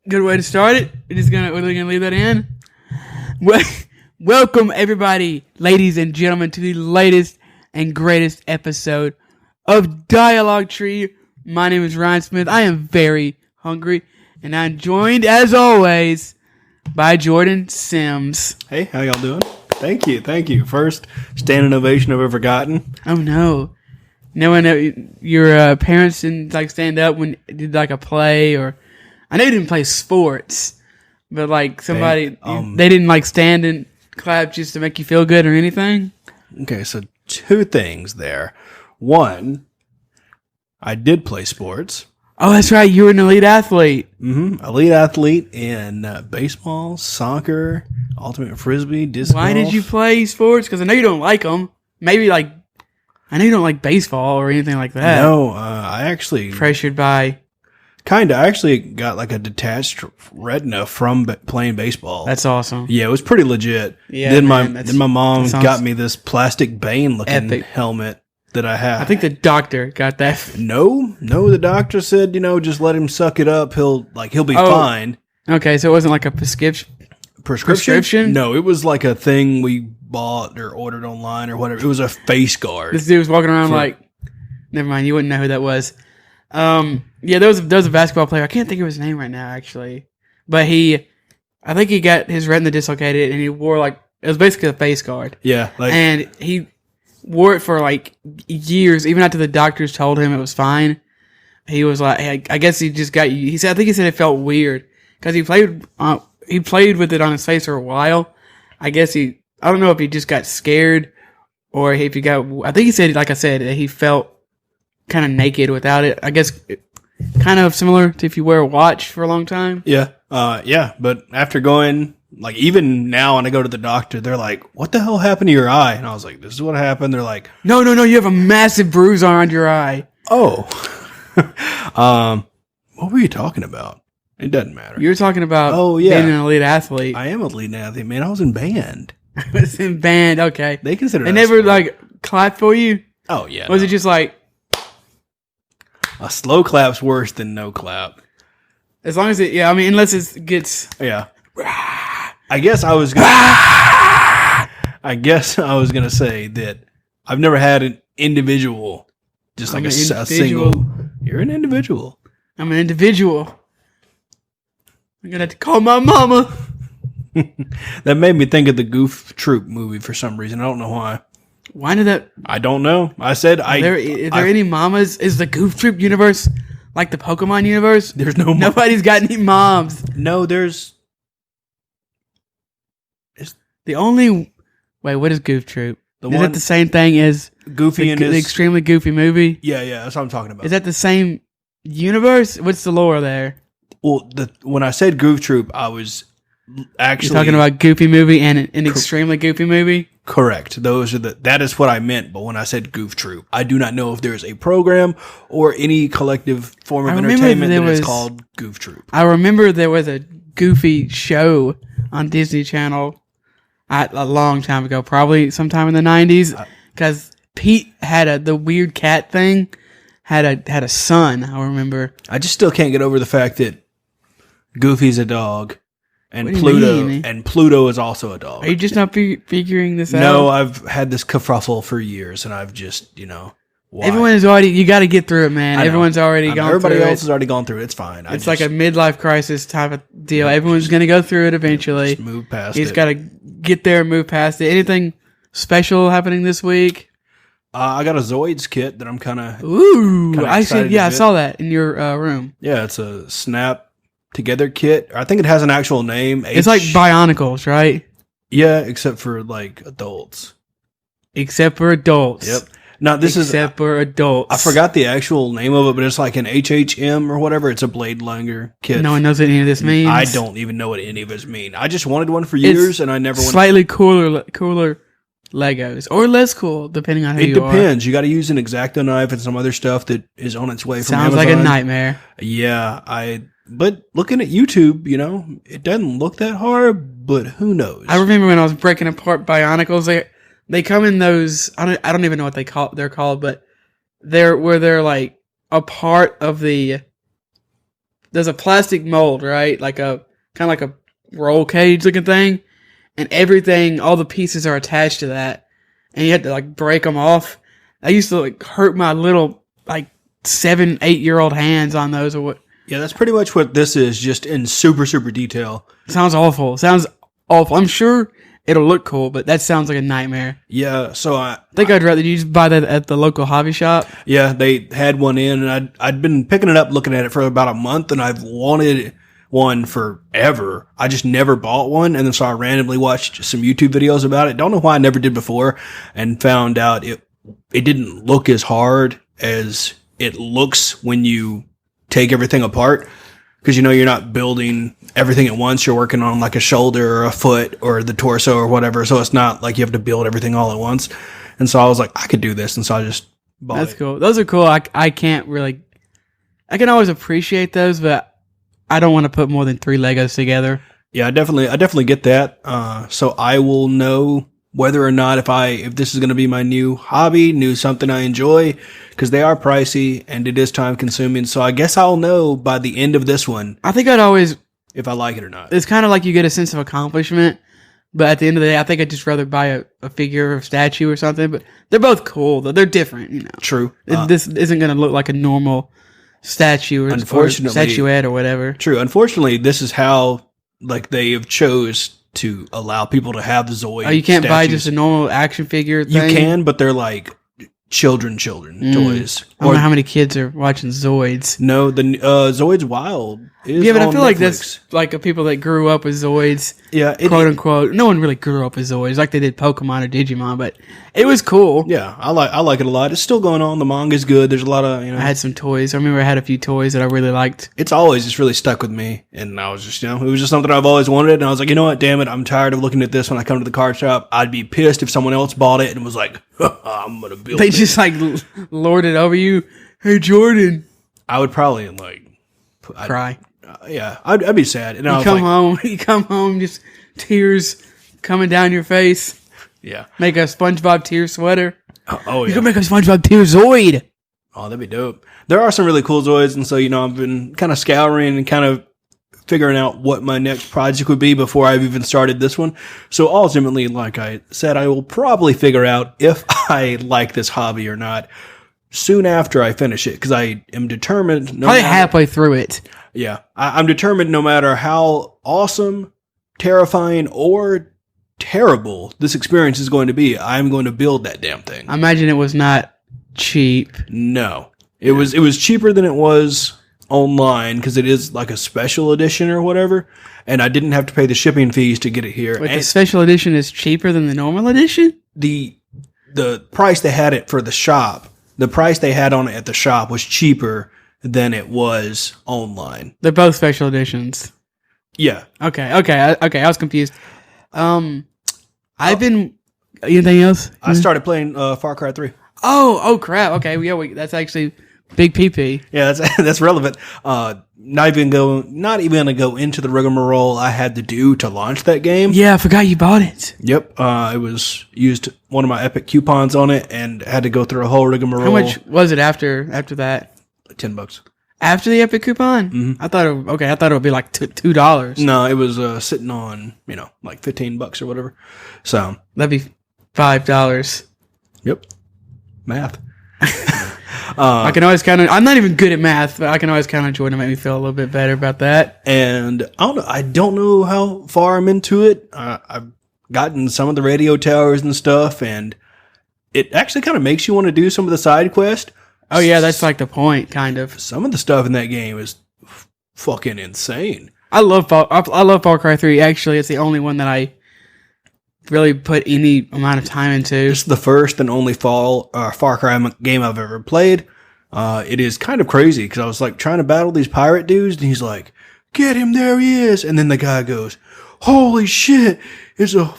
Good way to start it. We're gonna leave that in. Welcome everybody, ladies and gentlemen, to the latest and greatest episode of Dialogue Tree. My name is Ryan Smith. I am very hungry, and I'm joined, as always, by Jordan Sims. Hey, how y'all doing? Thank you. First standing ovation I've ever gotten. Oh no! Knowing your parents didn't stand up when you did a play, or I know you didn't play sports, but somebody they didn't stand and clap just to make you feel good or anything. Okay, so two things there. One, I did play sports. Oh, that's right. You were an elite athlete. Elite athlete in baseball, soccer, ultimate frisbee, disc Why golf. did you play sports? Because I know you don't like them. Maybe I know you don't like baseball or anything like that. No, I actually Pressured by. I actually got a detached retina from playing baseball. That's awesome. Yeah, it was pretty legit. Yeah, then man, my mom sounds got me this plastic Bane looking epic. helmet that I have. I think the doctor got that. No, the doctor said, just let him suck it up. He'll be fine. Okay, so it wasn't like a prescription? No, it was like a thing we bought or ordered online or whatever. It was a face guard. This dude was walking around never mind, you wouldn't know who that was. Yeah, there was a basketball player. I can't think of his name right now, actually. But I think he got his retina dislocated and he wore it was basically a face guard. Yeah. And he wore it for years, even after the doctors told him it was fine. He was I guess he just got, I think he said it felt weird because he played with it on his face for a while. I guess I don't know if he just got scared or if he got, I think he said, like I said, that he felt kind of naked without it. I guess kind of similar to if you wear a watch for a long time. Yeah. But after going, even now when I go to the doctor, they're like, what the hell happened to your eye? And I was like, this is what happened. They're like, No, you have a massive bruise around your eye. oh. What were you talking about? It doesn't matter. You're talking about being an elite athlete. I am an elite athlete, man. I was in band. I was in band, okay. They consider They that never sport. clapped for you? Oh, yeah. Was it just a slow clap's worse than no clap? as long as unless it gets... Yeah. I guess I was gonna say that I've never had an individual, just I'm a an single. individual. You're an individual. I'm an individual. I'm gonna have to call my mama. That made me think of the Goof Troop movie for some reason. I don't know why. Why did that... I don't know. I said Are there any mamas? Is the Goof Troop universe like the Pokemon universe? There's no. Nobody's got any moms. No, there's. The only... Wait, what is Goof Troop? Is one- that the same thing as Goofy and the his. extremely goofy movie? Yeah, that's what I'm talking about. Is that the same universe? What's the lore there? Well, when I said Goof Troop, I was actually You're talking about Goofy movie and an extremely goofy movie? correct. That is what I meant. But when I said Goof Troop, I do not know if there is a program or any collective form of entertainment that is called Goof Troop. I remember there was a Goofy show on Disney Channel a long time ago, probably sometime in the 90s, because Pete had the weird cat thing, had a son, I remember. I just still can't get over the fact that Goofy's a dog. And What do you mean? Pluto is also a dog. Are you just not figuring this out? No, I've had this kerfuffle for years, and I've just, why? Everyone's already, you got to get through it, man. I know. Everyone's already gone through it. Everybody else has already gone through it. It's fine. It's like a midlife crisis type of deal. Everyone's going to go through it eventually. Just move past You it. just got to get there and move past it. Anything special happening this week? I got a Zoids kit that I'm kind of... Ooh, Kinda I excited see. Yeah, to I get. saw that in your room. Yeah, it's a Snap Together kit. I think it has an actual name. It's like Bionicles, right? Yeah, except for adults. Except for adults. Yep. Now this Except for adults. I forgot the actual name of it, but it's like an HHM or whatever. It's a Blade Langer kit. No one knows what any of this means. I don't even know what any of it mean. I just wanted one for years, and I never went. Slightly cooler Legos, or less cool, depending on who It you are. depends. You got to use an X-Acto knife and some other stuff that is on its way from Sounds Amazon. like a nightmare. Yeah, but looking at YouTube, it doesn't look that hard, but who knows? I remember when I was breaking apart Bionicles, they come in those, I don't even know what they're called, but they're like a part of the there's a plastic mold, right? Like a kind of like a roll cage looking thing, and everything, all the pieces are attached to that, and you have to like break them off. I used to like hurt my little like 7-8-year-old hands on those or what. Yeah, that's pretty much what this is, just in super, super detail. Sounds awful. Sounds awful. I'm sure it'll look cool, but that sounds like a nightmare. Yeah, so I think I'd rather you just buy that at the local hobby shop. Yeah, they had one in, and I'd been picking it up, looking at it for about a month, and I've wanted one forever. I just never bought one, and then so I randomly watched some YouTube videos about it. Don't know why I never did before, and found out it didn't look as hard as it looks when you take everything apart, because you're not building everything at once. You're working on like a shoulder or a foot or the torso or whatever, so it's not like you have to build everything all at once. And so I was like, I could do this, and so I just bought it. That's cool. Those are cool. I can't really, I can always appreciate those, but I don't want to put more than 3 Legos together. Yeah, I definitely get that. So I will know whether or not if this is going to be my new hobby, something I enjoy, because they are pricey and it is time consuming. So I guess I'll know by the end of this one. I think I'd always, if I like it or not. It's kind of like you get a sense of accomplishment, but at the end of the day, I think I'd just rather buy a figure or a statue or something. But they're both cool, though. They're different, True. This isn't going to look like a normal statue or statuette or whatever. True. Unfortunately, this is how they have chose to allow people to have the Zoid. Oh, you can't buy just a normal action figure thing? You can, but they're like children toys. I don't know how many kids are watching Zoids. No, the Zoids Wild is but I feel Netflix. like that's like people that grew up with Zoids. Yeah. Quote unquote. No one really grew up with Zoids like they did Pokemon or Digimon, but it was cool. Yeah, I like it a lot. It's still going on. The manga's good. There's a lot of, I had some toys. I remember I had a few toys that I really liked. It's always just really stuck with me. And I was just, it was just something I've always wanted. And I was like, you know what? Damn it. I'm tired of looking at this when I come to the card shop. I'd be pissed if someone else bought it and was like, I'm going to build it. They just like lord it over you. Hey, Jordan. I would probably cry. Yeah, I'd be sad. And you come home, just tears coming down your face. Yeah. Make a SpongeBob tear sweater. Oh, yeah. You can make a SpongeBob tear Zoid. Oh, that'd be dope. There are some really cool Zoids, and so, I've been kind of scouring and kind of figuring out what my next project would be before I've even started this one. So ultimately, like I said, I will probably figure out if I like this hobby or not soon after I finish it, because I am determined. Probably halfway through it. Yeah. I'm determined no matter how awesome, terrifying, or terrible this experience is going to be, I'm going to build that damn thing. I imagine it was not cheap. No. It was cheaper than it was online, because it is like a special edition or whatever, and I didn't have to pay the shipping fees to get it here. Wait, the special edition is cheaper than the normal edition? The price they had it for the shop, the price they had on it at the shop was cheaper than it was online. They're both special editions. Yeah. Okay. I was confused. I've been. Anything else? I started playing Far Cry 3. Oh crap. Okay, yeah, that's actually big PP. Yeah, that's relevant. Not even gonna go into the rigmarole I had to do to launch that game. Yeah, I forgot you bought it. Yep. It was used one of my Epic coupons on it and had to go through a whole rigmarole. How much was it after that? $10. After the Epic coupon? Mm-hmm. I thought it would be like $2. No, it was sitting on, like $15 or whatever. So that'd be $5. Yep. Math. I can always I'm not even good at math, but I can always count on Jordan to make me feel a little bit better about that. And I don't know how far I'm into it. I've gotten some of the radio towers and stuff, and it actually kind of makes you want to do some of the side quest. Oh yeah, that's like the point, kind of. Some of the stuff in that game is fucking insane. I love Far Cry 3. Actually, it's the only one that I really put any amount of time into. It's the first and only Far Cry game I've ever played. It is kind of crazy because I was like trying to battle these pirate dudes, and he's like, "Get him, there he is!" And then the guy goes, "Holy shit! It's a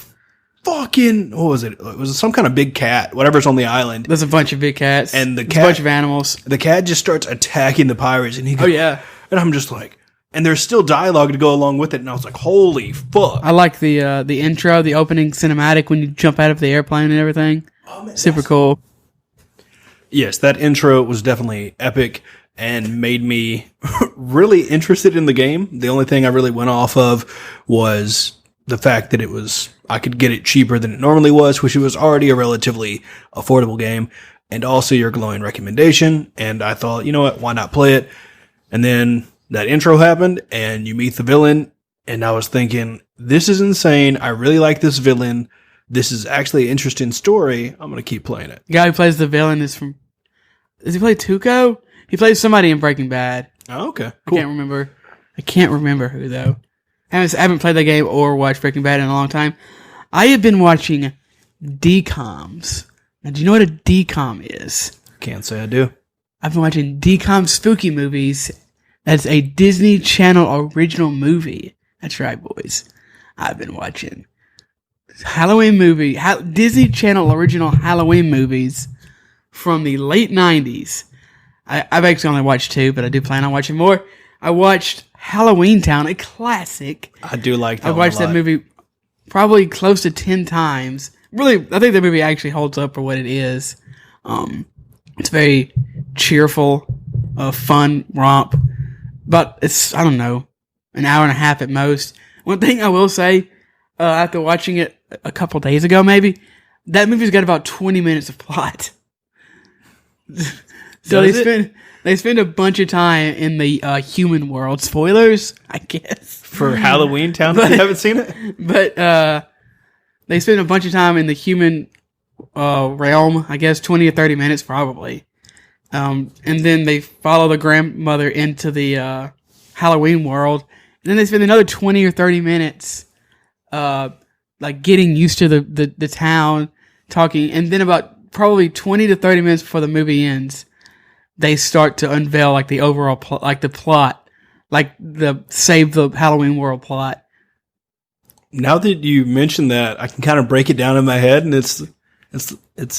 fucking, what was it? It was some kind of big cat, whatever's on the island." There's a bunch of big cats and a bunch of animals. The cat just starts attacking the pirates, and he goes, "Oh yeah!" And I'm just like. And there's still dialogue to go along with it, and I was like, holy fuck. I like the intro, the opening cinematic when you jump out of the airplane and everything. Oh, man, super cool. Yes, that intro was definitely epic and made me really interested in the game. The only thing I really went off of was the fact that I could get it cheaper than it normally was, which it was already a relatively affordable game, and also your glowing recommendation. And I thought, you know what, why not play it? And then that intro happened, and you meet the villain, and I was thinking, this is insane. I really like this villain. This is actually an interesting story. I'm going to keep playing it. The guy who plays the villain is from... Does he play Tuco? He plays somebody in Breaking Bad. Oh, okay. Cool. I can't remember who, though. I haven't played that game or watched Breaking Bad in a long time. I have been watching DComs. Now, do you know what a DCom is? Can't say I do. I've been watching DCom Spooky Movies. That's a Disney Channel original movie. That's right, boys. I've been watching Halloween movie, Disney Channel original Halloween movies from the late 90s. I've actually only watched 2, but I do plan on watching more. I watched Halloween Town, a classic. I do like that. I've watched that movie probably close to 10 times. Really, I think the movie actually holds up for what it is. It's very cheerful, fun romp, but it's, I don't know, an hour and a half at most. One thing I will say, after watching it a couple days ago, maybe, that movie's got about 20 minutes of plot. So they spend a bunch of time in the human world. Spoilers, I guess. For Halloween Town, if you haven't seen it? But they spend a bunch of time in the human realm, I guess 20 or 30 minutes probably. And then they follow the grandmother into the Halloween world. And then they spend another 20 or 30 minutes like getting used to the town, talking. And then about probably 20 to 30 minutes before the movie ends, they start to unveil like the overall like the plot, like the Save the Halloween World plot. Now that you mention that, I can kind of break it down in my head, and it's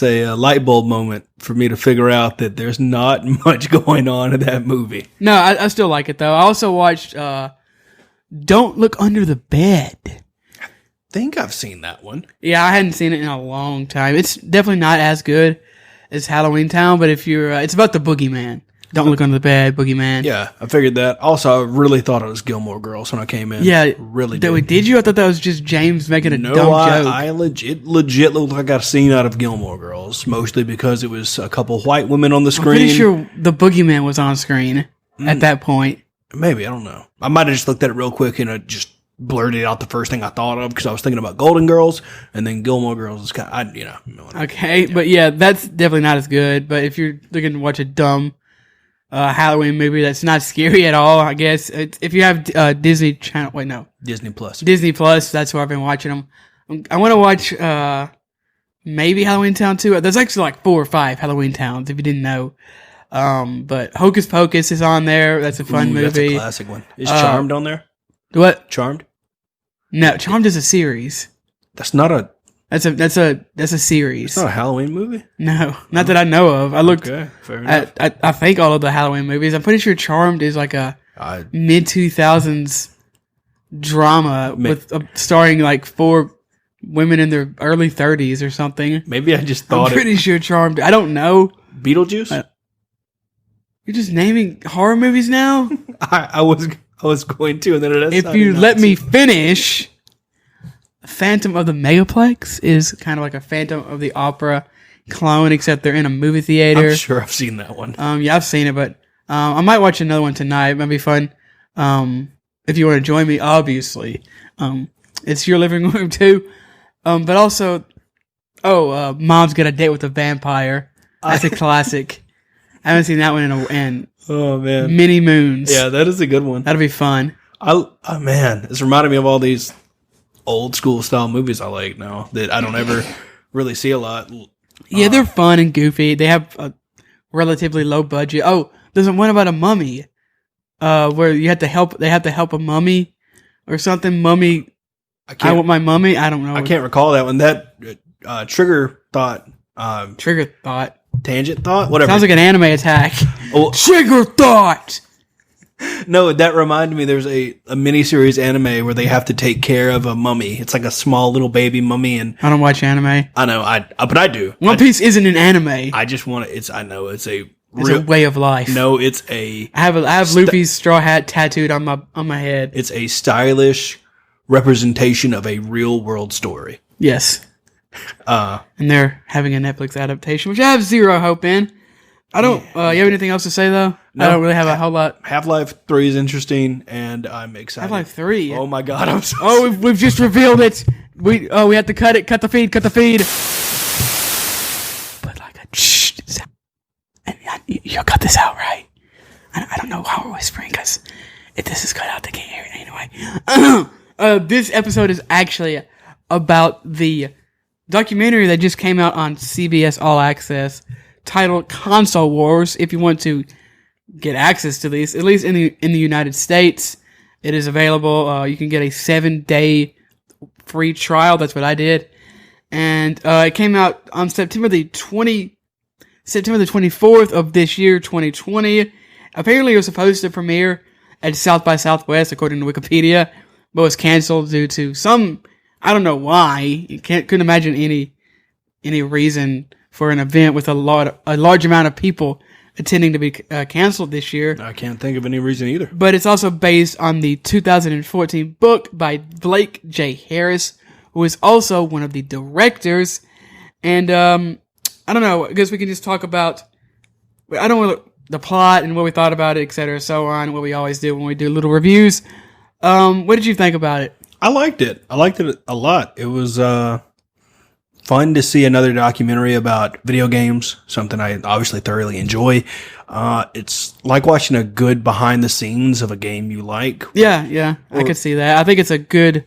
a light bulb moment for me to figure out that there's not much going on in that movie. No, I still like it though. I also watched Don't Look Under the Bed. I think I've seen that one. Yeah, I hadn't seen it in a long time. It's definitely not as good as Halloween Town, but if you're, it's about the boogeyman. Don't Look Under the Bed, boogeyman. Yeah, I figured that. Also, I really thought it was Gilmore Girls when I came in. Yeah, really did. Did you? I thought that was just James making a dumb joke. I legit looked like I got a scene out of Gilmore Girls, mostly because it was a couple white women on the screen. I'm pretty sure the boogeyman was on screen at that point. Maybe, I don't know. I might have just looked at it real quick and it just blurted out the first thing I thought of because I was thinking about Golden Girls, and then Gilmore Girls is kind of, Okay, yeah. But yeah, that's definitely not as good. But if you're looking to watch a dumb Halloween movie that's not scary at all, I guess if you have Disney Channel, Disney Plus. Disney Plus, that's where I've been watching them. I want to watch maybe Halloween Town 2. There's actually like 4 or 5 Halloween Towns if you didn't know. But Hocus Pocus is on there. That's a fun movie. That's a classic one. Is Charmed on there? What? Charmed? No, Charmed is a series. That's not a. That's a series. It's not a Halloween movie? No, not that I know of. I looked. Okay, fair enough. I think all of the Halloween movies. I'm pretty sure Charmed is like a mid 2000s drama with starring like 4 women in their early 30s or something. Maybe I just thought. I'm pretty sure Charmed. I don't know. Beetlejuice. You're just naming horror movies now. I was going to, and then it. If you let me finish. Phantom of the Megaplex is kind of like a Phantom of the Opera clone, except they're in a movie theater. I'm sure I've seen that one. Yeah, I've seen it, but I might watch another one tonight. It might be fun. If you want to join me, obviously. It's your living room too. But also, Mom's Got a Date with a Vampire. That's a classic. I haven't seen that one in oh man, many moons. Yeah, that is a good one. That'll be fun. Oh man, it's reminding me of all these old school style movies I like now that I don't ever really see a lot. Yeah, they're fun and goofy. They have a relatively low budget. Oh, there's one about a mummy, where you have to help. They have to help a mummy or something. Mummy, I want my mummy. I don't know. I can't recall that one. That Trigger Thought. Trigger Thought. Tangent Thought. Whatever. Sounds like an anime attack. Oh. Trigger Thought. No, that reminded me. There's a miniseries anime where they have to take care of a mummy. It's like a small little baby mummy, and I don't watch anime. I know, but I do. One Piece isn't an anime. I just want it. I know it's a It's a way of life. No, it's a I have Luffy's straw hat tattooed on my head. it's a stylish representation of a real world story. Yes. And they're having a Netflix adaptation, which I have zero hope in. I don't. You have anything else to say though? No. I don't really have a whole lot. Half-Life 3 is interesting, and I'm excited. Half-Life 3. Oh my god! I'm so Oh, we've just revealed it. We have to cut it. Cut the feed. Put like a sound. And you'll cut this out, right? I don't know how we're whispering because if this is cut out, they can't hear it anyway. This episode is actually about the documentary that just came out on CBS All Access, titled Console Wars. If you want to get access to these, at least in the United States, it is available. You can get a 7-day free trial. That's what I did, and it came out on September the 24th of this year, 2020. Apparently, it was supposed to premiere at South by Southwest, according to Wikipedia, but was canceled due to some, I don't know why. Couldn't imagine any reason for an event with a large amount of people attending to be canceled this year. I can't think of any reason either. But it's also based on the 2014 book by Blake J. Harris, who is also one of the directors. And I don't know, I guess we can just talk about, I don't want the plot and what we thought about it, etc., so on, what we always do when we do little reviews. What did you think about it? I liked it. I liked it a lot. It was fun to see another documentary about video games, something I obviously thoroughly enjoy. It's like watching a good behind the scenes of a game you like. Yeah, I could see that. I think it's a good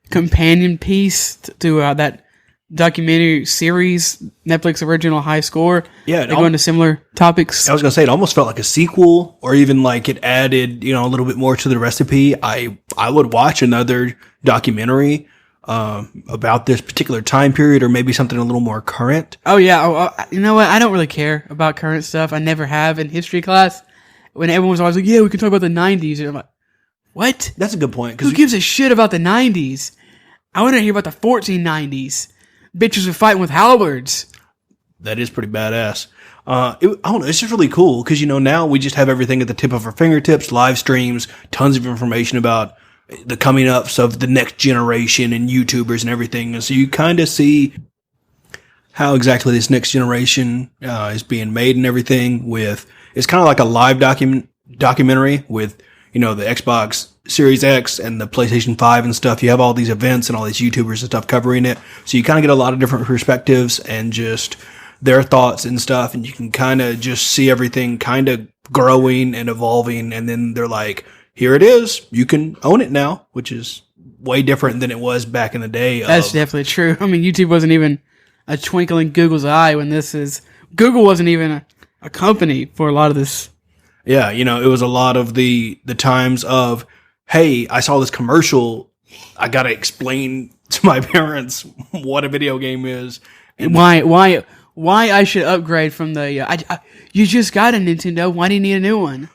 companion piece to that documentary series, Netflix original High Score. Yeah, they go into similar topics. I was going to say, it almost felt like a sequel, or even like it added, a little bit more to the recipe. I would watch another documentary about this particular time period, or maybe something a little more current. Oh yeah, you know what? I don't really care about current stuff. I never have in history class. When everyone was always like, "Yeah, we can talk about the '90s," and I'm like, "What? That's a good point." Who gives a shit about the '90s? I want to hear about the 1490s. Bitches were fighting with halberds. That is pretty badass. I don't know. It's just really cool because, now we just have everything at the tip of our fingertips, live streams, tons of information about the coming ups of the next generation and YouTubers and everything. And so you kind of see how exactly this next generation is being made and everything. It's kind of like a live documentary with, the Xbox Series X and the PlayStation 5 and stuff. You have all these events and all these YouTubers and stuff covering it. So you kind of get a lot of different perspectives and just their thoughts and stuff. And you can kind of just see everything kind of growing and evolving. And then they're like, here it is. You can own it now, which is way different than it was back in the day. That's definitely true. I mean, YouTube wasn't even a twinkle in Google's eye when Google wasn't even a company for a lot of this. Yeah, it was a lot of the times of, hey, I saw this commercial. I got to explain to my parents what a video game is. And why I should upgrade from the, you just got a Nintendo. Why do you need a new one?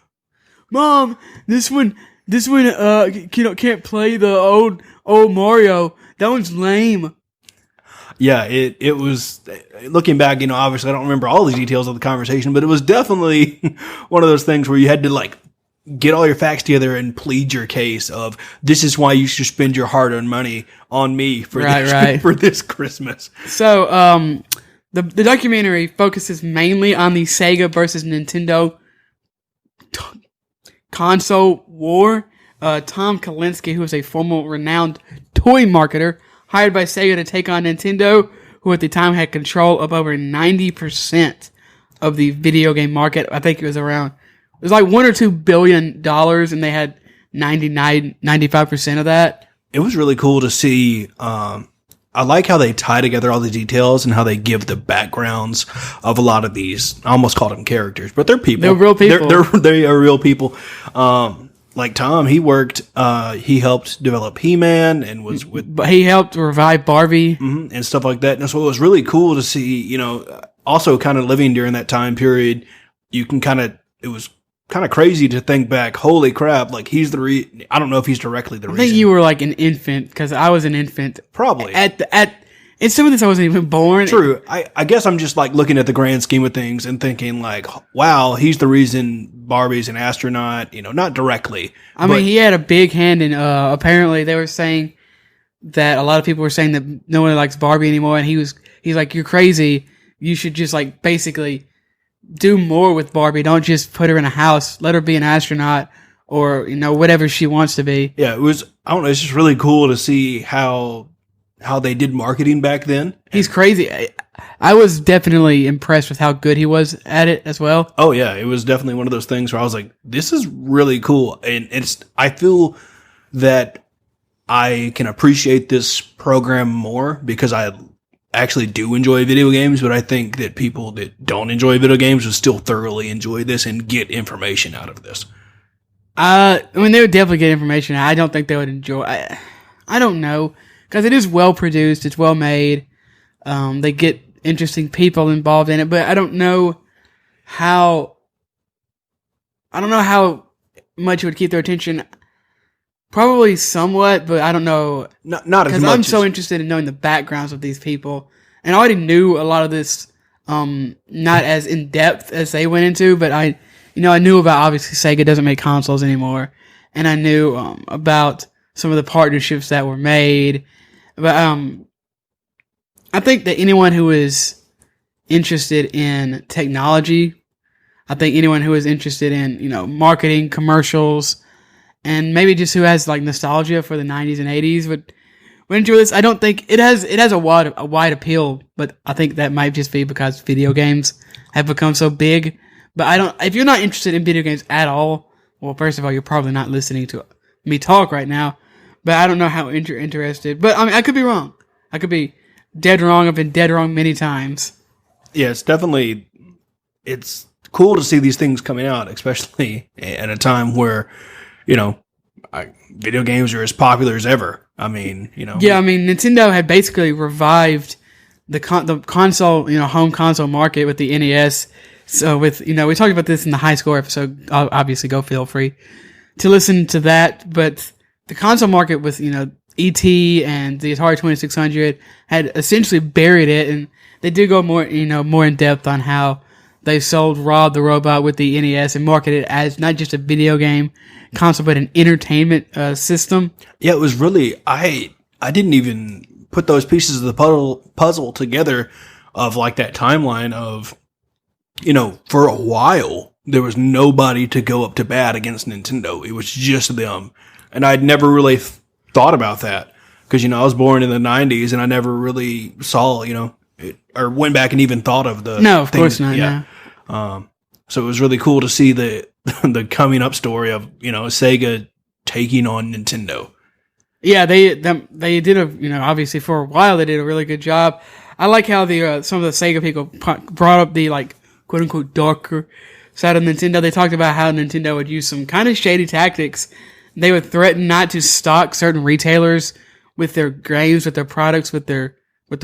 Mom, this one, can't play the old Mario. That one's lame. Yeah, it was, looking back, obviously I don't remember all the details of the conversation, but it was definitely one of those things where you had to get all your facts together and plead your case of, this is why you should spend your hard-earned money on me for this Christmas. So, the documentary focuses mainly on the Sega versus Nintendo console war. Tom Kalinske, who is a former renowned toy marketer, hired by Sega to take on Nintendo, who at the time had control of over 90% of the video game market. I think it was like $1 or $2 billion, and they had 95% of that. It was really cool to see. I like how they tie together all the details and how they give the backgrounds of a lot of these. I almost called them characters, but they're people. They're real people. They are real people. Like Tom, he helped develop He-Man and but he helped revive Barbie and stuff like that. And so it was really cool to see, also kind of living during that time period. It was kind of crazy to think back. Holy crap! He's I don't know if he's directly the reason. I think you were like an infant because I was an infant. Probably at And some of this I wasn't even born. True. I guess I'm just like looking at the grand scheme of things and thinking like, wow, he's the reason Barbie's an astronaut. Not directly. I mean, he had a big hand in. Apparently, they were saying that a lot of people were saying that no one likes Barbie anymore, and he's like, "You're crazy. You should just like basically do more with Barbie. Don't just put her in a house. Let her be an astronaut or whatever she wants to be." Yeah, it was. I don't know. It's just really cool to see how they did marketing back then. He's crazy. I was definitely impressed with how good he was at it as well. Oh yeah, it was definitely one of those things where I was like, "This is really cool," and I feel that I can appreciate this program more because I actually do enjoy video games, but I think that people that don't enjoy video games would still thoroughly enjoy this and get information out of this. I mean, they would definitely get information. I don't think they would enjoy. I don't know, because it is well produced. It's well made. They get interesting people involved in it, but I don't know how. I don't know how much it would keep their attention. Probably somewhat, but I don't know. Not as much. Because I'm so interested in knowing the backgrounds of these people, and I already knew a lot of this, not as in depth as they went into, but I knew about, obviously Sega doesn't make consoles anymore, and I knew about some of the partnerships that were made. But I think that anyone who is interested in technology, I think anyone who is interested in marketing, commercials, and maybe just who has like nostalgia for the 90s and 80s would enjoy this. I don't think it has a wide appeal, but I think that might just be because video games have become so big. But if you're not interested in video games at all, well, first of all, you're probably not listening to me talk right now. But I don't know how you're interested. But I mean, I could be wrong. I could be dead wrong. I've been dead wrong many times. Yeah, it's cool to see these things coming out, especially at a time where video games are as popular as ever. I mean, Yeah, I mean, Nintendo had basically revived the console, home console market with the NES. So we talked about this in the high score episode. Obviously, feel free to listen to that. But the console market with, E.T. and the Atari 2600 had essentially buried it. And they did go more in depth on how they sold Rob the Robot with the NES and marketed it as not just a video game console, but an entertainment system. Yeah, it was really, I didn't even put those pieces of the puzzle together of like that timeline of, for a while, there was nobody to go up to bat against Nintendo. It was just them. And I'd never really thought about that because, I was born in the 90s and I never really saw, or went back and even thought of the No, of course not. Yeah. No. So it was really cool to see the coming up story of, Sega taking on Nintendo. Yeah, they did obviously for a while they did a really good job. I like how some of the Sega people brought up the like quote unquote darker side of Nintendo. They talked about how Nintendo would use some kind of shady tactics. They would threaten not to stock certain retailers with their games, with their products, with their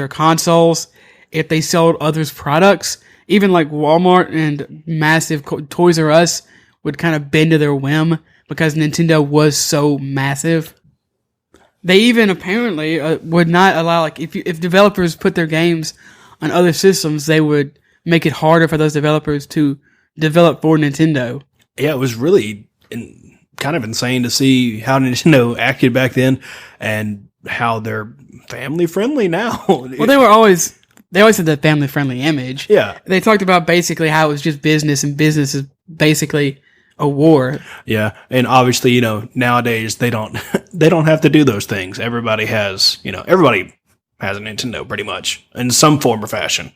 consoles if they sold others' products. Even like Walmart and massive Toys R Us would kind of bend to their whim because Nintendo was so massive. They even apparently would not allow, like, if developers put their games on other systems, they would make it harder for those developers to develop for Nintendo. Yeah, it was really kind of insane to see how Nintendo acted back then and how they're family friendly now. Well, they always had that family friendly image. Yeah. They talked about basically how it was just business, and business is basically a war. Yeah, and obviously, nowadays they don't have to do those things. Everybody has a Nintendo pretty much in some form or fashion,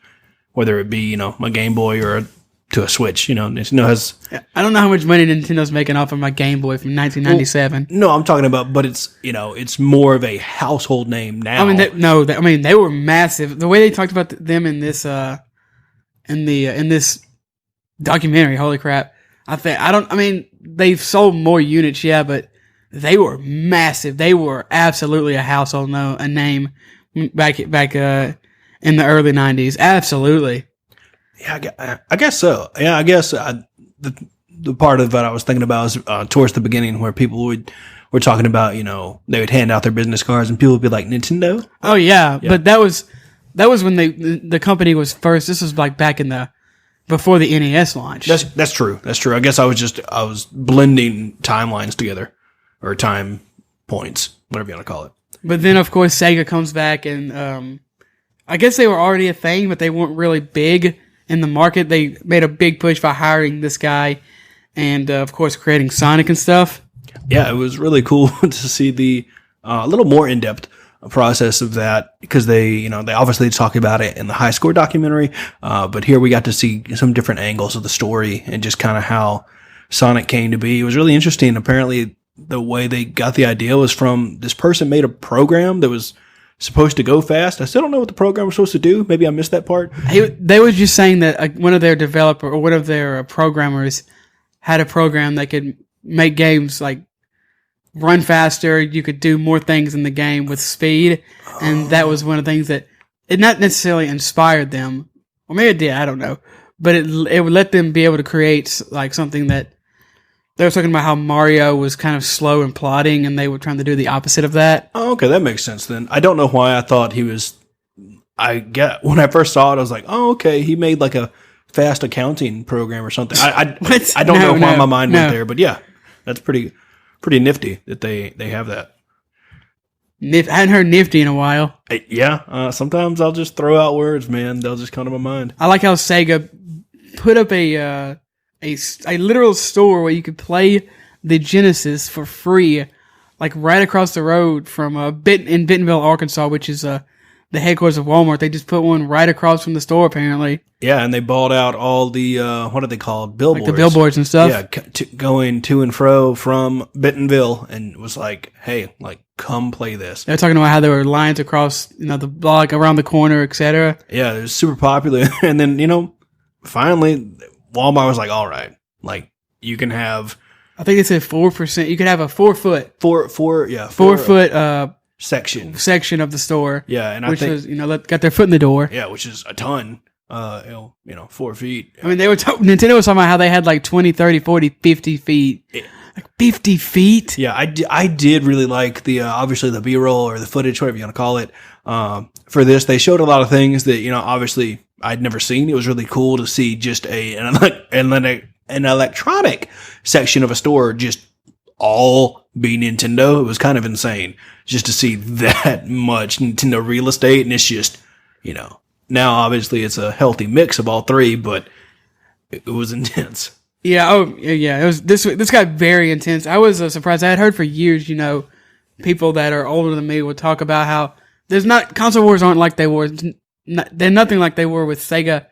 whether it be, a Game Boy or to a Switch. Nintendo has. I don't know how much money Nintendo's making off of my Game Boy from 1997. Well, no, I'm talking about, but it's more of a household name now. I mean, they were massive. The way they talked about them in this, in this documentary, holy crap! They've sold more units, yeah, but they were massive. They were absolutely a household name back in the early 90s. Absolutely. Yeah, I guess so. Yeah, I guess the part of what I was thinking about was towards the beginning where people were talking about, they would hand out their business cards and people would be like, Nintendo? Oh, yeah. But that was that was when the company was first. This was like back in before the NES launch. That's true. That's true. I guess I was blending timelines together, or time points, whatever you want to call it. But then, of course, Sega comes back, and I guess they were already a thing, but they weren't really big in the market. They made a big push by hiring this guy, and of course, creating Sonic and stuff. Yeah, it was really cool to see the a little more in depth process of that, because they obviously talk about it in the High Score documentary, but here we got to see some different angles of the story and just kind of how Sonic came to be. It was really interesting. Apparently, the way they got the idea was from this person made a program that was supposed to go fast. I still don't know what the program was supposed to do. Maybe I missed that part. They were just saying that one of their developer or one of their programmers had a program that could make games like run faster. You could do more things in the game with speed, and that was one of the things that it not necessarily inspired them, or maybe it did. I don't know, but it would let them be able to create like something that they were talking about how Mario was kind of slow and plodding, and they were trying to do the opposite of that. Oh, okay, that makes sense then. I don't know why I thought he was. When I first saw it, I was like, oh, okay, he made like a fast accounting program or something. I don't know why my mind went there, but yeah, that's pretty nifty that they have that. I hadn't heard nifty in a while. Yeah, sometimes I'll just throw out words, man. They'll just come to my mind. I like how Sega put up a literal store where you could play the Genesis for free, like right across the road from in Bentonville, Arkansas, which is the headquarters of Walmart. They just put one right across from the store, apparently. Yeah, and they bought out all the, what are they called? Billboards. Like the billboards and stuff. Yeah, going to and fro from Bentonville, and was like, hey, like, come play this. They're talking about how there were lines across, the block, around the corner, etc. Yeah, it was super popular. And then, finally, Walmart was like, all right, like, you can have... I think they said 4%. You could have a 4 foot. 4 foot section of the store. Yeah, and which was got their foot in the door. Yeah, which is a ton. 4 feet. I mean, Nintendo was talking about how they had like 20, 30, 40, 50 feet. Like 50 feet. Yeah, I did really like the obviously the B-roll or the footage, whatever you want to call it. For this, they showed a lot of things that obviously I'd never seen. It was really cool to see just an electronic section of a store just all be Nintendo. It was kind of insane just to see that much Nintendo real estate, and it's just now obviously it's a healthy mix of all three, but it was intense. Yeah. Oh, yeah. It was this got very intense. I was surprised. I had heard for years, people that are older than me would talk about how console wars aren't like they were. They're nothing like they were with Sega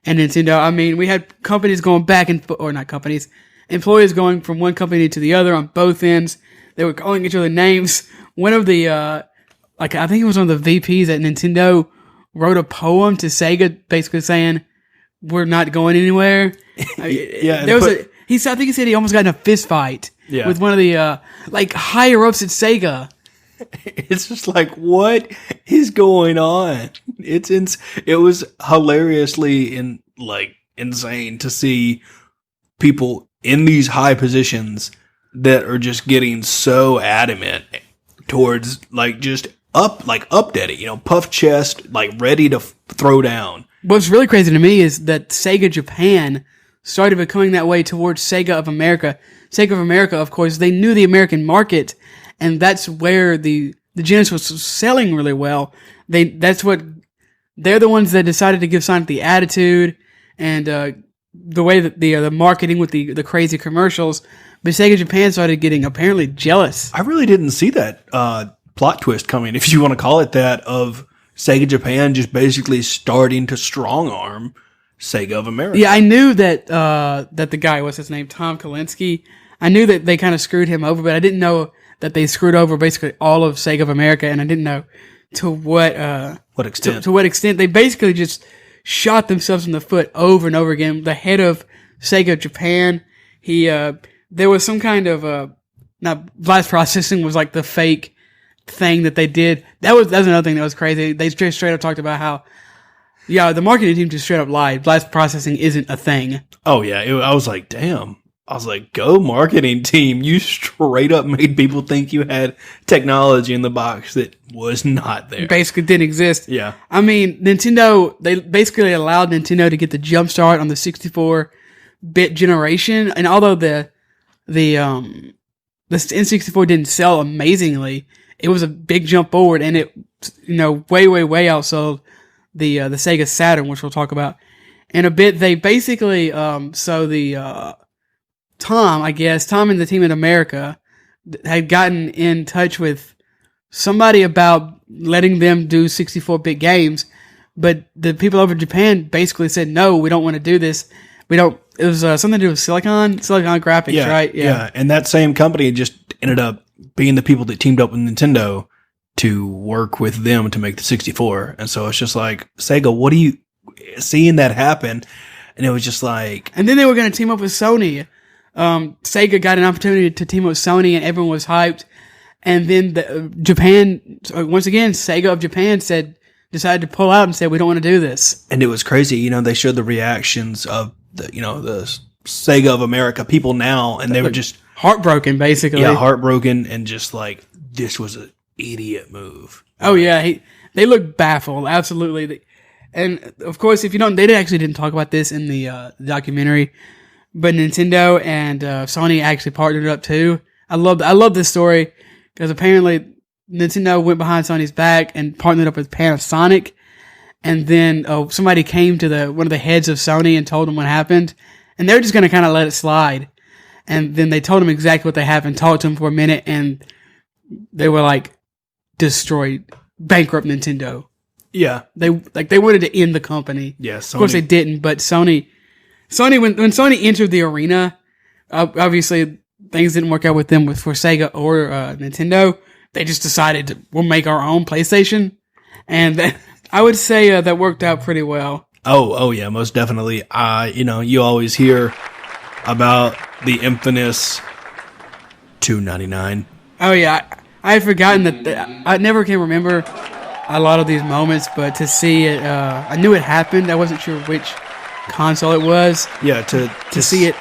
and Nintendo. I mean, we had companies going back or not companies, employees going from one company to the other on both ends. They were calling each other names. One of the, I think it was one of the VPs at Nintendo wrote a poem to Sega basically saying, we're not going anywhere. Yeah. I think he said he almost got in a fist fight with one of the, higher ups at Sega. It's just like, what is going on? It was hilariously insane to see people in these high positions that are just getting so adamant towards just up at it, puff chest, ready to throw down. What's really crazy to me is that Sega Japan started becoming that way towards Sega of America. Sega of America, of course, they knew the American market, and that's where the Genesis was selling really well. They're the ones that decided to give Sonic the attitude and the way that the marketing with the crazy commercials. But Sega Japan started getting apparently jealous. I really didn't see that plot twist coming, if you want to call it that, of Sega Japan just basically starting to strong arm Sega of America. Yeah, I knew that that the guy, what's his name, Tom Kalinske, I knew that they kind of screwed him over, but I didn't know that they screwed over basically all of Sega of America, and I didn't know to what extent. To what extent they basically just shot themselves in the foot over and over again. The head of Sega Japan, there was some kind of vice processing was like the fake thing that they did. That's another thing that was crazy. They straight up talked about how, the marketing team just straight up lied. Blast processing isn't a thing. Oh yeah, I was like, damn. I was like, go marketing team. You straight up made people think you had technology in the box that was not there. Basically didn't exist. Yeah. I mean, Nintendo, they basically allowed Nintendo to get the jump start on the 64-bit generation. And although the N64 didn't sell amazingly, it was a big jump forward, and it, way, way, way outsold the Sega Saturn, which we'll talk about in a bit. They basically, Tom and the team in America had gotten in touch with somebody about letting them do 64-bit games, but the people over in Japan basically said, no, we don't want to do this. We don't. It was something to do with Silicon Graphics, right? Yeah. And that same company just ended up being the people that teamed up with Nintendo to work with them to make the 64. And so it's just like, Sega, what do you, seeing that happen? And it was just like, and then they were going to team up with Sony. Sega got an opportunity to team up with Sony, and everyone was hyped. And then Japan, once again, Sega of Japan decided to pull out and said, we don't want to do this. And it was crazy. They showed the reactions of the Sega of America people now, and they were just heartbroken, basically. Yeah, heartbroken, and just like, this was an idiot move. Oh yeah, they looked baffled, absolutely. And of course, if you don't, they actually didn't talk about this in the documentary, but Nintendo and Sony actually partnered up too. I love this story because apparently Nintendo went behind Sony's back and partnered up with Panasonic, and then somebody came to one of the heads of Sony and told them what happened, and they were just going to kind of let it slide. And then they told them exactly what they happened, talked to them for a minute, and they were like, destroyed, bankrupt Nintendo. Yeah. They wanted to end the company. Yeah, Sony. Of course they didn't, but Sony, when Sony entered the arena, obviously things didn't work out with them for Sega or Nintendo. They just decided we'll make our own PlayStation. And I would say that worked out pretty well. Oh yeah, most definitely. You always hear about the infamous $2.99. Oh yeah, I had forgotten that. I never can remember a lot of these moments, but to see it, I knew it happened. I wasn't sure which console it was. Yeah, to see it,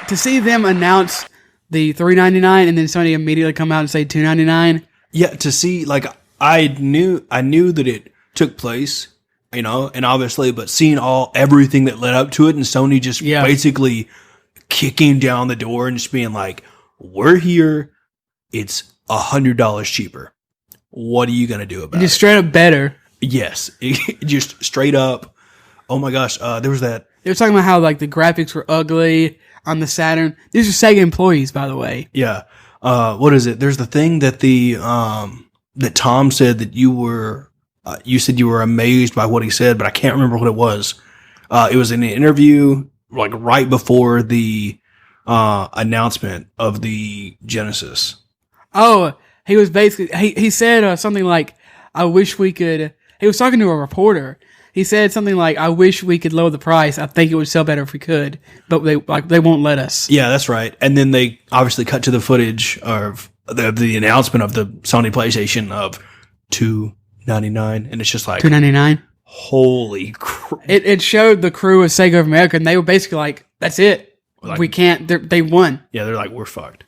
to see them announce the $3.99 and then Sony immediately come out and say $2.99. Yeah, to see, like, I knew that it took place, and obviously, but seeing everything that led up to it, and Sony just basically kicking down the door and just being like, we're here, it's $100 cheaper. What are you going to do about it? Just straight up better. Yes. Just straight up. Oh my gosh. There was that. They were talking about how like the graphics were ugly on the Saturn. These are Sega employees, by the way. Yeah. What is it? There's the thing that that Tom said that you said you were amazed by what he said, but I can't remember what it was. It was in an interview like right before the announcement of the Genesis. Oh, he was basically, he said something like, I wish we could, he was talking to a reporter. He said something like, I wish we could lower the price. I think it would sell better if we could, but they won't let us. Yeah, that's right. And then they obviously cut to the footage of the announcement of the Sony PlayStation of $2.99. And it's just like $2.99. Holy crap. It showed the crew of Sega of America, and they were basically like, that's it. Like, we can't, they won. Yeah, they're like, we're fucked.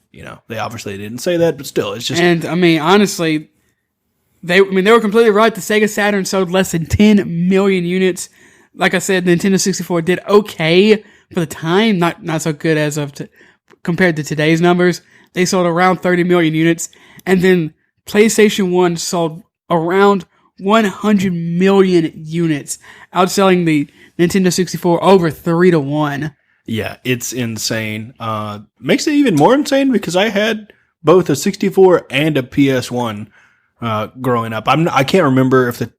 They obviously didn't say that, but still, it's just. And I mean, honestly, they were completely right. The Sega Saturn sold less than 10 million units. Like I said, the Nintendo 64 did okay for the time, not so good as compared to today's numbers. They sold around 30 million units, and then PlayStation 1 sold around 100 million units, outselling the Nintendo 64 over 3-1. Yeah, it's insane. Makes it even more insane because I had both a 64 and a PS1 growing up. I can't remember if it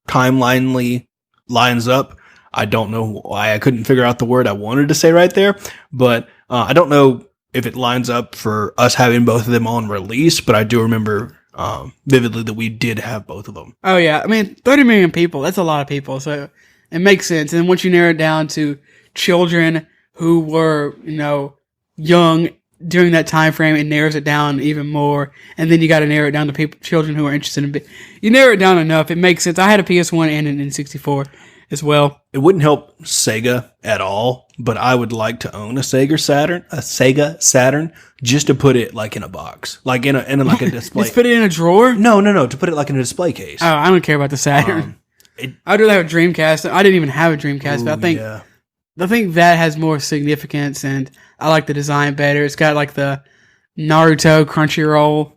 timelinely lines up. I don't know why I couldn't figure out the word I wanted to say right there, but I don't know if it lines up for us having both of them on release, but I do remember vividly that we did have both of them. Oh yeah, I mean 30 million people, that's a lot of people, so it makes sense. And once you narrow it down to children who were, young during that time frame, it narrows it down even more. And then you got to narrow it down to children who are interested in it. You narrow it down enough, it makes sense. I had a PS1 and an N64 as well. It wouldn't help Sega at all but I would like to own a Sega Saturn, just to put it like in a box, like in like a display. Just put it in a drawer? No, to put it like in a display case. Oh, I don't care about the Saturn. I'd rather have a Dreamcast. I didn't even have a Dreamcast, but I think that has more significance, and I like the design better. It's got like the Naruto Crunchyroll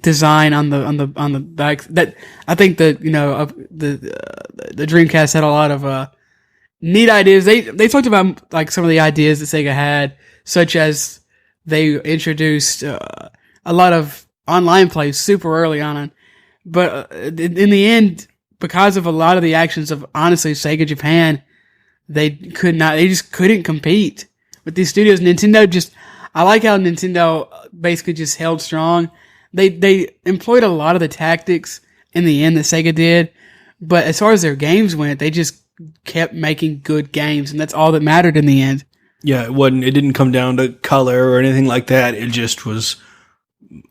design on the back. That I think that the Dreamcast had a lot of neat ideas. They talked about like some of the ideas that Sega had, such as they introduced a lot of online play super early on, but in the end, because of a lot of the actions of honestly Sega Japan, they just couldn't compete with these studios. I like how Nintendo basically just held strong. They employed a lot of the tactics in the end that Sega did, but as far as their games went, they just kept making good games, and that's all that mattered in the end. Yeah, it didn't come down to color or anything like that. It just was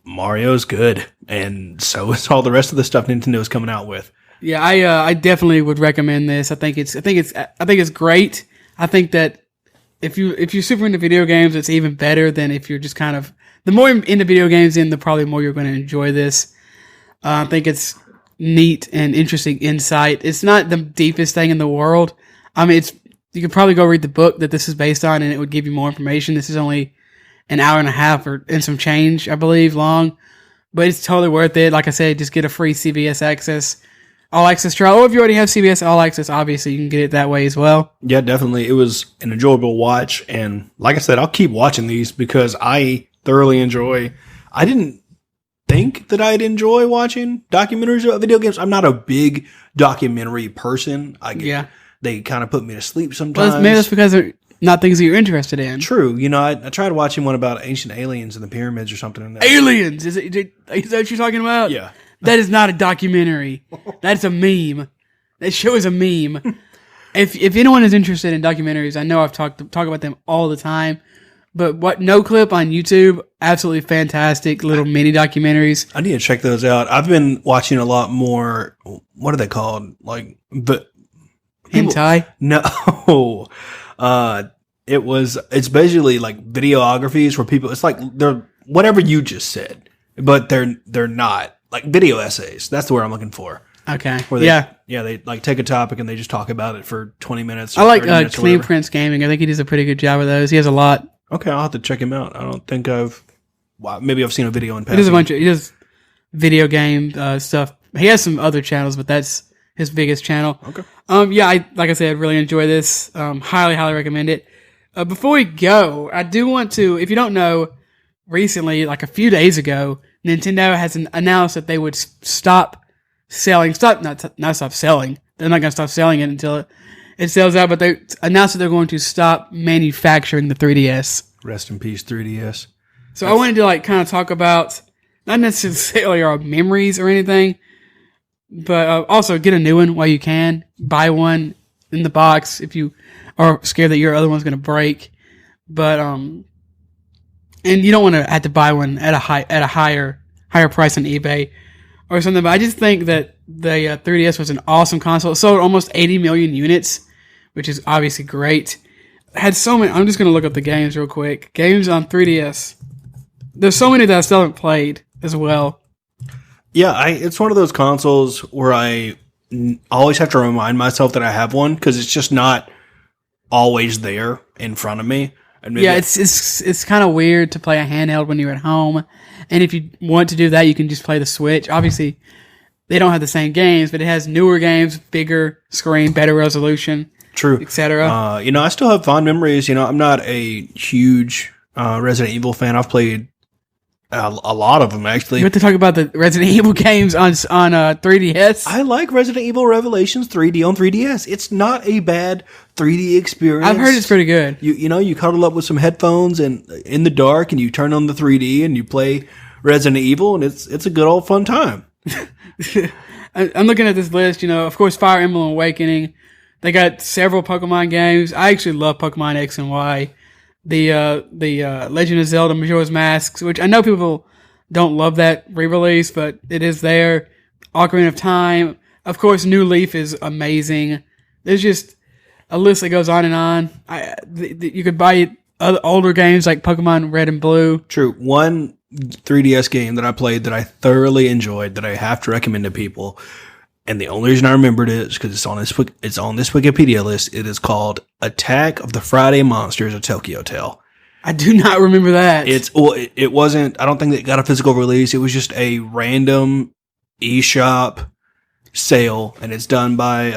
Mario's good, and so is all the rest of the stuff Nintendo's coming out with. Yeah, I definitely would recommend this. I think it's great. I think that if you're super into video games, it's even better than if you're just kind of, the more into video games, the probably more you're going to enjoy this. I think it's neat and interesting insight. It's not the deepest thing in the world. I mean, you could probably go read the book that this is based on, and it would give you more information. This is only an hour and a half and some change, I believe, long, but it's totally worth it. Like I said, just get a free CBS Access All Access trial, or if you already have CBS All Access, obviously you can get it that way as well. Yeah, definitely. It was an enjoyable watch, and like I said, I'll keep watching these because I thoroughly enjoy. I didn't think that I'd enjoy watching documentaries about video games. I'm not a big documentary person. They kind of put me to sleep sometimes. Well, maybe that's because they're not things that you're interested in. True. I tried watching one about ancient aliens in the pyramids or something. Aliens? Is that what you're talking about? Yeah. That is not a documentary. That's a meme. That show is a meme. If anyone is interested in documentaries, I know I've talk about them all the time. But NoClip on YouTube, absolutely fantastic little mini documentaries. I need to check those out. I've been watching a lot more. What are they called? Hentai? No. It's basically like videographies where people, it's like they're whatever you just said, but they're not. Like video essays. That's the word I'm looking for. Okay. They like take a topic and they just talk about it for 20 minutes. I like Clean Prince Gaming. I think he does a pretty good job of those. He has a lot. Okay, I'll have to check him out. I don't think maybe I've seen a video in passing. He does video game stuff. He has some other channels, but that's his biggest channel. Okay. Like I said, I really enjoy this. Highly, highly recommend it. Before we go, I do want to, if you don't know, recently, like a few days ago, Nintendo has announced that they would stop selling. Not stop selling. They're not going to stop selling it until it sells out. But they announced that they're going to stop manufacturing the 3DS. Rest in peace, 3DS. So I wanted to kind of talk about not necessarily our memories or anything, but also get a new one while you can. Buy one in the box if you are scared that your other one's going to break. But and you don't want to have to buy one at a higher price on eBay or something. But I just think that the 3DS was an awesome console. It sold almost 80 million units, which is obviously great. It had so many. I'm just going to look up the games real quick. Games on 3DS. There's so many that I still haven't played as well. Yeah, it's one of those consoles where I always have to remind myself that I have one because it's just not always there in front of me. Yeah, it's kind of weird to play a handheld when you're at home. And if you want to do that, you can just play the Switch. Obviously, they don't have the same games, but it has newer games, bigger screen, better resolution. True. Etc. I still have fond memories. I'm not a huge Resident Evil fan. I've played a lot of them, actually. You have to talk about the Resident Evil games on 3DS. I like Resident Evil Revelations 3D on 3DS. It's not a bad 3D experience. I've heard it's pretty good. You cuddle up with some headphones and in the dark, and you turn on the 3D and you play Resident Evil, and it's a good old fun time. I'm looking at this list. Of course, Fire Emblem Awakening. They got several Pokemon games. I actually love Pokemon X and Y. The Legend of Zelda Majora's Mask, which I know people don't love that re-release, but it is there. Ocarina of Time. Of course, New Leaf is amazing. There's just a list that goes on and on. You could buy other older games like Pokemon Red and Blue. True. One 3DS game that I played that I thoroughly enjoyed that I have to recommend to people, and the only reason I remembered it is because it's on this Wikipedia list. It is called Attack of the Friday Monsters of Tokyo Hotel. I do not remember that. It wasn't. I don't think it got a physical release. It was just a random eShop sale, and it's done by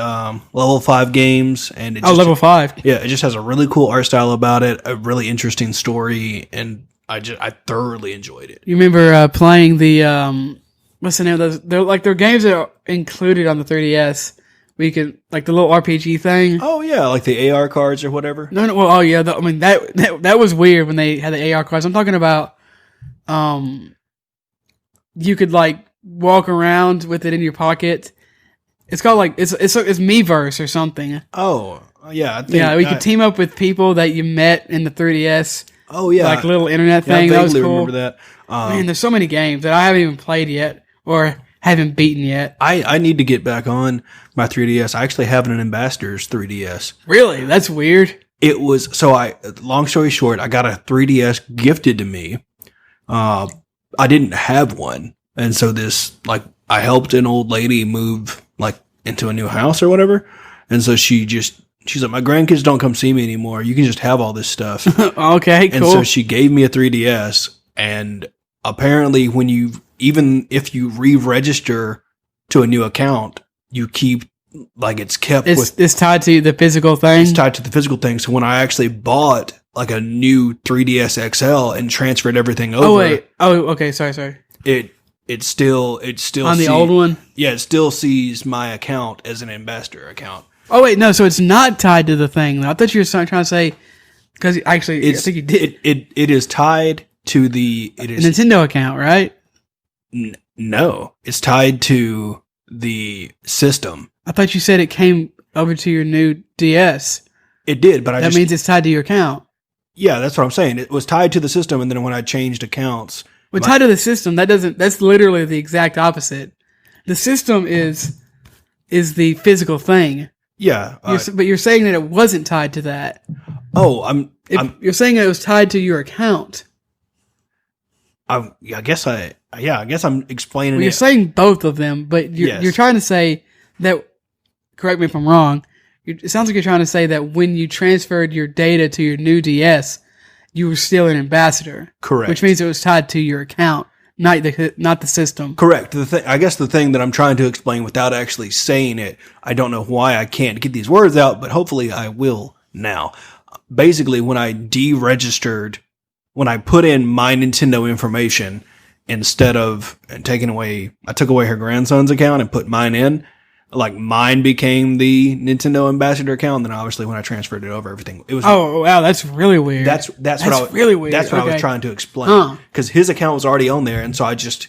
Level 5 Games. And Level 5. Yeah, it just has a really cool art style about it, a really interesting story, and I thoroughly enjoyed it. You remember playing the what's the name of those? They're games that are included on the 3DS. We could like the little RPG thing. Oh yeah, like the AR cards or whatever. No. Well, oh yeah. I mean that was weird when they had the AR cards. I'm talking about, you could like walk around with it in your pocket. It's called like it's Miiverse or something. Oh yeah, we could team up with people that you met in the 3DS. Oh yeah, like little internet thing. I that was cool. remember that. Man, there's so many games that I haven't even played yet or haven't beaten yet. I need to get back on my 3DS. I actually have an Ambassador's 3DS. Really? That's weird. It was long story short, I got a 3DS gifted to me. I didn't have one. And so I helped an old lady move like into a new house or whatever. And so she's like, my grandkids don't come see me anymore. You can just have all this stuff. Okay, cool. And so she gave me a 3DS, and apparently even if you re-register to a new account, you keep it's tied to the physical thing. It's tied to the physical thing. So when I actually bought like a new 3DS XL and transferred everything over. Oh wait. Oh, okay. Sorry. It still on the old one. Yeah, it still sees my account as an Ambassador account. Oh wait, no. So it's not tied to the thing. Though. I thought you were trying to say because actually, I think you did. It is tied to the Nintendo account, right? No, it's tied to the system. I thought you said it came over to your new DS. It did, but that means it's tied to your account. Yeah, that's what I'm saying. It was tied to the system, and then when I changed accounts, tied to the system, that's literally the exact opposite. The system is the physical thing. Yeah, but you're saying that it wasn't tied to that. Oh, you're saying that it was tied to your account. I guess I'm explaining. Well, you're saying both of them, but you're trying to say that. Correct me if I'm wrong. It sounds like you're trying to say that when you transferred your data to your new DS, you were still an Ambassador. Correct. Which means it was tied to your account, not the system. Correct. I guess the thing that I'm trying to explain without actually saying it, I don't know why I can't get these words out, but hopefully I will now. Basically, when I deregistered, when I put in my Nintendo information instead of I took away her grandson's account and put mine in. Like mine became the Nintendo Ambassador account, and then obviously when I transferred it over, everything it was. Oh wow, that's really weird. That's really weird. That's what I was trying to explain because his account was already on there, and so I just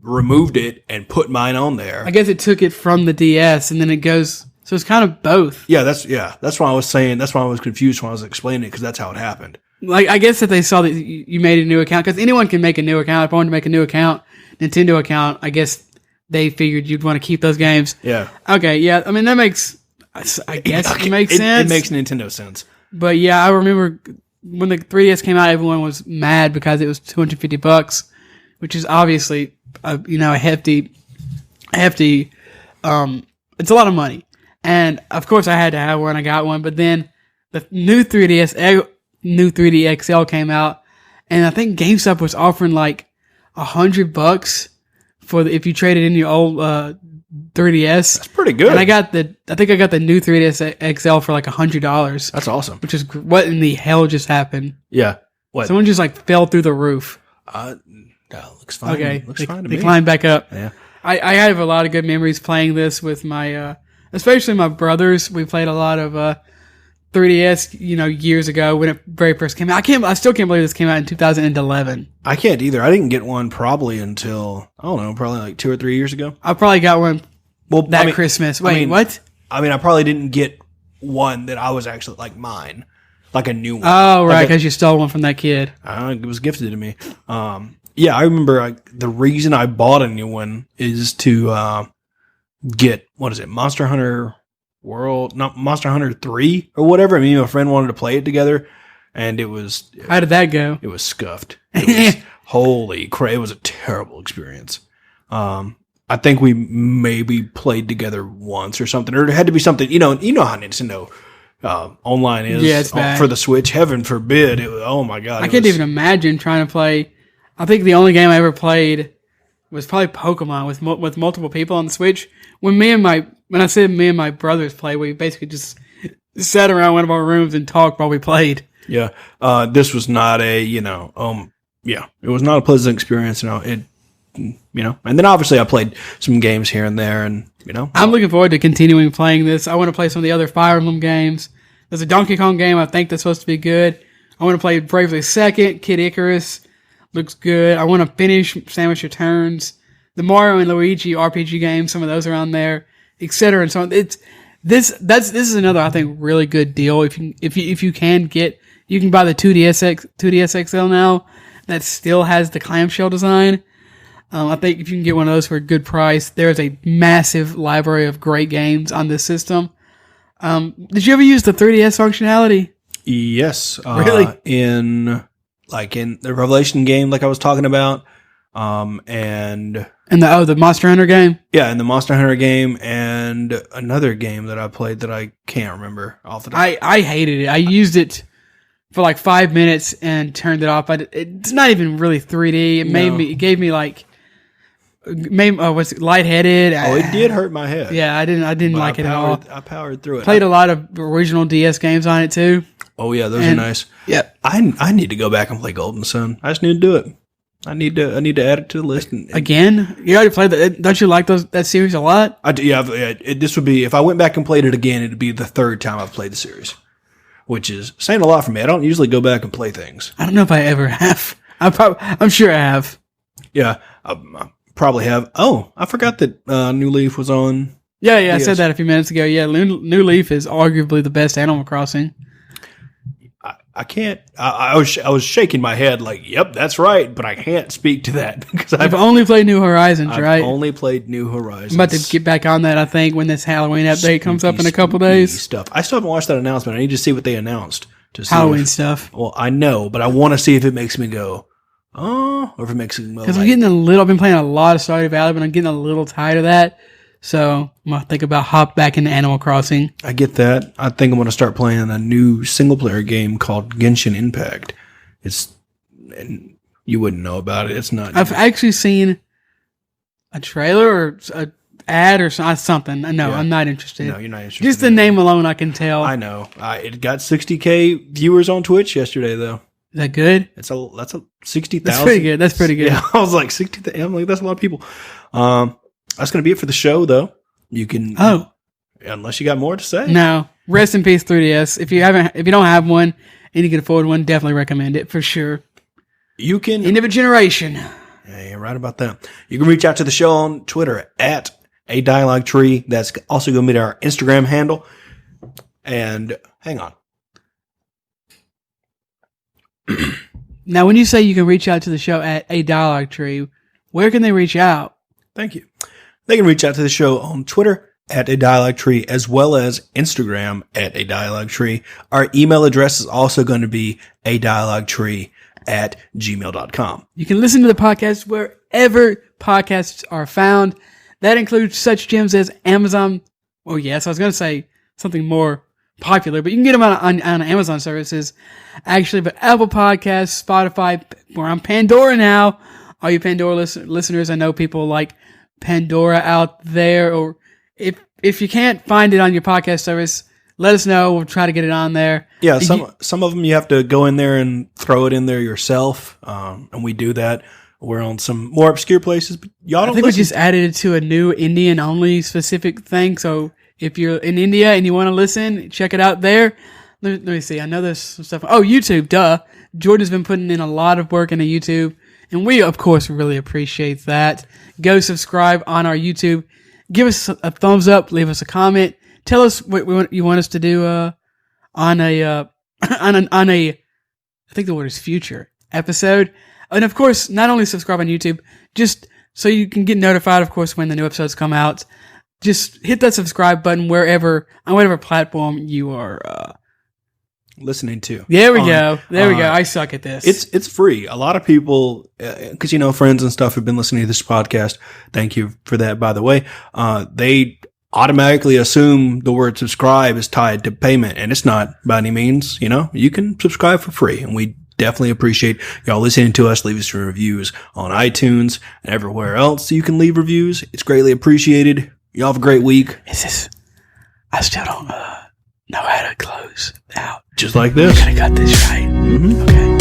removed it and put mine on there. I guess it took it from the DS, and then it goes. So it's kind of both. Yeah, that's why I was saying. That's why I was confused when I was explaining it because that's how it happened. Like I guess that they saw that you made a new account because anyone can make a new account. If I wanted to make a new account, Nintendo account, I guess. They figured you'd want to keep those games. Yeah. Okay, yeah. I mean, that makes... I guess it makes sense. It makes Nintendo sense. But yeah, I remember when the 3DS came out, everyone was mad because it was $250, which is obviously, a hefty... it's a lot of money. And, of course, I had to have one. I got one. But then the new 3DS XL came out, and I think GameStop was offering like $100 if you traded in your old 3DS. That's pretty good. And I think I got the new 3DS XL for like $100. That's awesome. Which is what in the hell just happened? Yeah. What? Someone just like fell through the roof. Looks fine. Okay. Looks fine to me. They climbed back up. Yeah. I have a lot of good memories playing this with my, especially my brothers. We played a lot of 3DS, years ago when it very first came out. I still can't believe this came out in 2011. I can't either. I didn't get one probably until, I don't know, probably like 2 or 3 years ago. I probably got one Christmas. Wait, what? I mean, I probably didn't get one that I was actually like mine, like a new one. Oh, right, because you stole one from that kid. It was gifted to me. Yeah, I remember the reason I bought a new one is to get, what is it, Monster Hunter not Monster Hunter 3 or whatever. I mean, my friend wanted to play it together, and it was How did that go? it was scuffed. It was, holy crap! It was a terrible experience. I think we maybe played together once or something, or it had to be something. You know how Nintendo online is. Yeah, it's bad. For the Switch. Heaven forbid! Oh my god! I can't even imagine trying to play. I think the only game I ever played was probably Pokemon with multiple people on the Switch. When I said me and my brothers played, we basically just sat around one of our rooms and talked while we played. Yeah, this was not a it was not a pleasant experience. And then obviously I played some games here and there, and I'm looking forward to continuing playing this. I want to play some of the other Fire Emblem games. There's a Donkey Kong game I think that's supposed to be good. I want to play Bravely Second, Kid Icarus looks good. I want to finish Samus Returns, the Mario and Luigi RPG games. Some of those are on there, etc. And so on. This is another I think really good deal. If you can get, you can buy the 2DS XL now that still has the clamshell design. I think if you can get one of those for a good price, there's a massive library of great games on this system. Did you ever use the 3DS functionality? Yes. Really? In the Revelation game, like I was talking about, and the Monster Hunter game? Yeah, in the Monster Hunter game, and another game that I played that I can't remember off the top. I hated it. I used it for like 5 minutes and turned it off. But it's not even really 3D. It gave me was lightheaded. Oh, it did hurt my head. Yeah, I didn't like it at all. I powered through it. Played a lot of original DS games on it too. Oh yeah, those are nice. Yeah, I need to go back and play Golden Sun. I just need to do it. I need to add it to the list. Again, you already played that. Don't you like that series a lot? I do. Yeah, this would be if I went back and played it again. It'd be the third time I've played the series, which is saying a lot for me. I don't usually go back and play things. I don't know if I ever have. I'm sure I have. Yeah, I probably have. Oh, I forgot that New Leaf was on. Yeah, I said that a few minutes ago. Yeah, New Leaf is arguably the best Animal Crossing. I can't. I was shaking my head like, "Yep, that's right," but I can't speak to that because I've only played New Horizons, right? I've only played New Horizons. I'm about to get back on that. I think when this Halloween update comes up in a couple days. Stuff. I still haven't watched that announcement. I need to see what they announced. Halloween stuff. Well, I know, but I want to see if it makes me go, oh, or if it makes me go. Because I've been playing a lot of Stardew Valley, but I'm getting a little tired of that. So I'm going to think about hop back into Animal Crossing. I get that. I think I'm going to start playing a new single-player game called Genshin Impact. And you wouldn't know about it. It's not. I've actually seen a trailer or an ad or something. No, yeah. I'm not interested. No, you're not interested. Just the name alone, I can tell. I know. It got 60K viewers on Twitch yesterday, though. Is that good? That's a 60,000. That's pretty good. Yeah, I was like 60,000. I'm like, that's a lot of people. That's going to be it for the show, though. You can. Oh, unless you got more to say. No. Rest in peace, 3DS. If you don't have one and you can afford one, definitely recommend it for sure. You can. End of a generation. Yeah, you're right about that. You can reach out to the show on Twitter at A Dialogue Tree. That's also going to be our Instagram handle. And hang on. Now, when you say you can reach out to the show at A Dialogue Tree, where can they reach out? Thank you. They can reach out to the show on Twitter at A Dialogue Tree, as well as Instagram at A Dialogue Tree. Our email address is also going to be adialoguetree@gmail.com. You can listen to the podcast wherever podcasts are found. That includes such gems as Amazon. Oh, yes, I was going to say something more popular, but you can get them on Amazon services, actually. But Apple Podcasts, Spotify, we're on Pandora now. All you Pandora listeners, I know people like Pandora out there, or if you can't find it on your podcast service, let us know. We'll try to get it on there. Yeah, some of them you have to go in there and throw it in there yourself, and we do that. We're on some more obscure places, but y'all don't listen. We just added it to a new Indian-only specific thing, so if you're in India and you want to listen, check it out there. Let me see. I know there's some stuff. Oh, YouTube, duh. Jordan's been putting in a lot of work into YouTube, and we, of course, really appreciate that. Go subscribe on our YouTube. Give us a thumbs up. Leave us a comment. Tell us what you want us to do on a I think the word is future episode. And of course, not only subscribe on YouTube, just so you can get notified, of course, when the new episodes come out. just hit that subscribe button wherever on whatever platform you are. Listening to. There we go. There we go. I suck at this. It's free. A lot of people, because friends and stuff have been listening to this podcast. Thank you for that, by the way. They automatically assume the word subscribe is tied to payment, and it's not by any means. You can subscribe for free, and we definitely appreciate y'all listening to us. Leave us some reviews on iTunes and everywhere else you can leave reviews. It's greatly appreciated. Y'all have a great week. I still don't know how to close out. Just like this. I gotta cut this right. Mm-hmm. Okay.